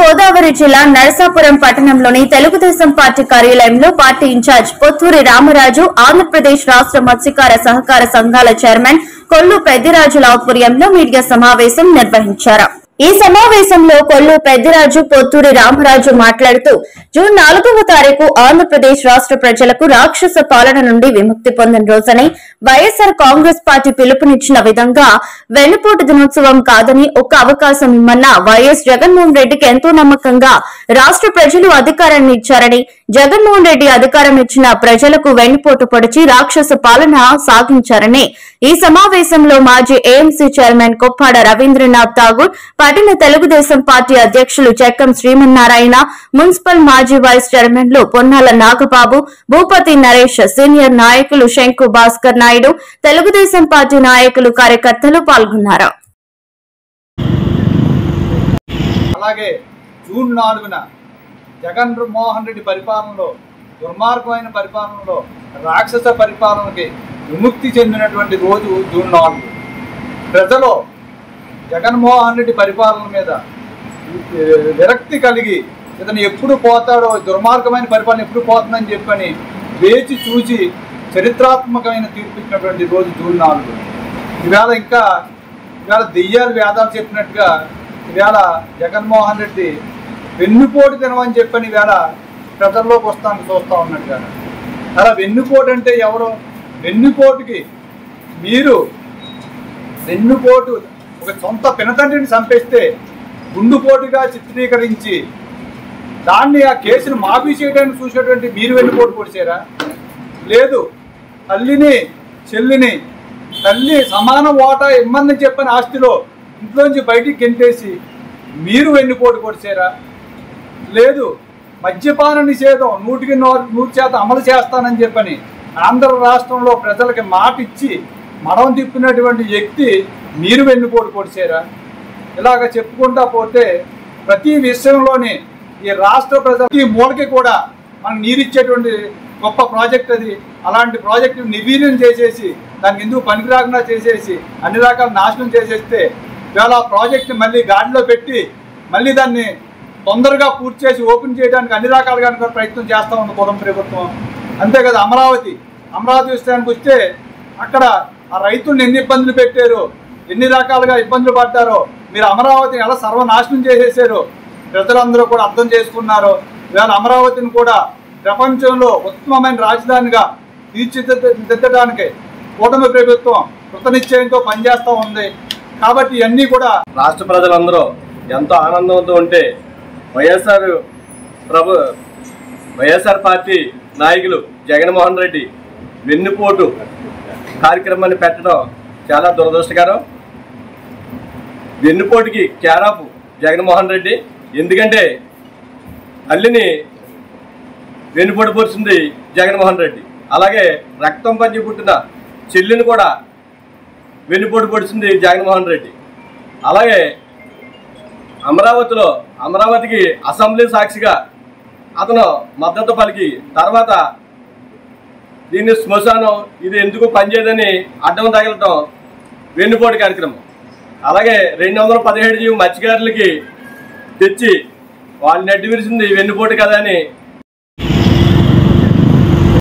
గోదావరి జిల్లా నరసాపురం పట్టణంలోని తెలుగుదేశం పార్టీ కార్యాలయంలో పార్టీ ఇన్ఛార్జ్ పొత్తూరి రామరాజు, ఆంధ్రప్రదేశ్ రాష్ట్ర మత్స్యకార సహకార సంఘాల చైర్మన్ కొల్లు పెద్దిరాజుల ఆధ్వర్యంలో మీడియా సమావేశం నిర్వహించారు. ఈ సమావేశంలో కొల్లు పెద్దిరాజు, పొత్తూరి రామరాజు మాట్లాడుతూ జూన్ 4వ తారీఖు ఆంధ్రప్రదేశ్ రాష్ట్ర ప్రజలకు రాక్షస పాలన నుండి విముక్తి పొందిన రోజని, వైఎస్ఆర్ కాంగ్రెస్ పార్టీ పిలుపునిచ్చిన విధంగా వెన్నుపోటు దినోత్సవం కాదని ఒక్క అవకాశం ఇమ్మన్న వైఎస్ జగన్మోహన్ రెడ్డికి ఎంతో నమ్మకంగా రాష్ట్ర ప్రజలు అధికారాన్ని ఇచ్చారని, జగన్మోహన్ రెడ్డి అధికారం ఇచ్చిన ప్రజలకు వెన్నుపోటు పొడిచి రాక్షస పాలన సాగించారని ఈ సమావేశంలో మాజీ ఏఎంసీ చైర్మన్ కొప్పాడ రవీంద్రనాథ్ ఠాగూర్, పట్టణ తెలుగుదేశం పార్టీ అధ్యక్షులు చెక్కం శ్రీమన్నారాయణ, మున్సిపల్ మాజీ వైస్ చైర్మన్లు పొన్నాల నాగబాబు, భూపతి నరేష్, సీనియర్ నాయకులు శంకు భాస్కర్ నాయుడు, తెలుగుదేశం పార్టీ నాయకులు, కార్యకర్తలు పాల్గొన్నారు. అలాగే జూన్ 4న జగన్మోహన్ రెడ్డి పరిపాలనలో, దుర్మార్గమైన పరిపాలనలో, రాక్షస పరిపాలనకి విముక్తి చెందినటువంటి రోజు జూన్ 4. ప్రజలు జగన్మోహన్ రెడ్డి పరిపాలన మీద విరక్తి కలిగి ఇతను ఎప్పుడు పోతాడో, దుర్మార్గమైన పరిపాలన ఎప్పుడు పోతుందని చెప్పని వేచి చూసి చరిత్రాత్మకమైన తీర్పు ఇచ్చినటువంటి రోజు జూన్ 4. ఇవాళ దెయ్యాలు వేదాలు చెప్పినట్టుగా ఇవాళ జగన్మోహన్ రెడ్డి వెన్నుపోటు తినమని చెప్పని ఇవాళ ప్రజల్లోకి వస్తాను చూస్తూ ఉన్నట్టుగా. అలా వెన్నుపోటు అంటే ఎవరు? వెన్నుపోటుకి మీరు వెన్నుపోటు ఒక సొంత పినతండ్రిని చంపేస్తే గుండుపోటుగా చిత్రీకరించి దాన్ని ఆ కేసును మాఫీ చేయడానికి చూసేటువంటి మీరు వెన్నుపోటు పొడిచారా? లేదు, తల్లిని చెల్లిని తల్లి సమాన ఓటా ఇమ్మని చెప్పని ఆస్తిలో ఇంట్లోంచి బయటికి గెంటేసి మీరు వెన్నుపోటు పొడిచారా? లేదు, మద్యపాన నిషేధం 100% అమలు చేస్తానని చెప్పని ఆంధ్ర రాష్ట్రంలో ప్రజలకి మాట ఇచ్చి మడం తిప్పినటువంటి వ్యక్తి మీరు వెన్నుపోటు పొడిచారా? ఇలాగ చెప్పుకుంటా పోతే ప్రతి విషయంలోని ఈ రాష్ట్ర ప్రజలకి మూలకి కూడా మనం నీరిచ్చేటువంటి గొప్ప ప్రాజెక్ట్ అది. అలాంటి ప్రాజెక్టు నిర్వీర్యం చేసేసి దానికి ఎందుకు పనికి రాకుండా చేసేసి అన్ని రకాల నాశనం చేసేస్తే ఇవాళ ఆ ప్రాజెక్ట్ని మళ్ళీ గాడిలో పెట్టి మళ్ళీ దాన్ని తొందరగా పూర్తి చేసి ఓపెన్ చేయడానికి అన్ని రకాలుగా ప్రయత్నం చేస్తూ ఉంది కూటమి ప్రభుత్వం. అంతే కదా, అమరావతి విషయానికి వస్తే అక్కడ ఆ రైతులను ఎన్ని ఇబ్బందులు పెట్టారు, ఎన్ని రకాలుగా ఇబ్బందులు పడ్డారో, మీరు అమరావతిని ఎలా సర్వనాశనం చేసేసారు ప్రజలందరూ కూడా అర్థం చేసుకున్నారు. ఇవాళ అమరావతిని కూడా ప్రపంచంలో ఉత్తమమైన రాజధానిగా తీర్చిదిద్దడానికి కూటమి ప్రభుత్వం కృతనిశ్చయంతో పనిచేస్తూ ఉంది. కాబట్టి ఇవన్నీ కూడా రాష్ట్ర ప్రజలందరూ ఎంతో ఆనందంతో ఉంటే వైఎస్ఆర్ పార్టీ నాయకులు జగన్మోహన్ రెడ్డి వెన్నుపోటు కార్యక్రమాన్ని పెట్టడం చాలా దురదృష్టకరం. వెన్నుపోటుకి కేర్ ఆఫ్ జగన్మోహన్ రెడ్డి. ఎందుకంటే తల్లిని వెన్నుపోటు పొడిచింది జగన్మోహన్ రెడ్డి. అలాగే రక్తం పంచి పుట్టిన చెల్లిని కూడా వెన్నుపోటు పొడిచింది జగన్మోహన్ రెడ్డి. అలాగే అమరావతికి అసెంబ్లీ సాక్షిగా అతను మద్దతు పలికి తర్వాత దీన్ని శ్మశానం ఇది ఎందుకు పనిచేయదని అడ్డం తగలటం వెన్నుపోటు కార్యక్రమం. అలాగే 217 జీవి మత్స్యకారులకి తెచ్చి వాళ్ళని అడ్డు విరిచింది వెన్నుపోటు కదా అని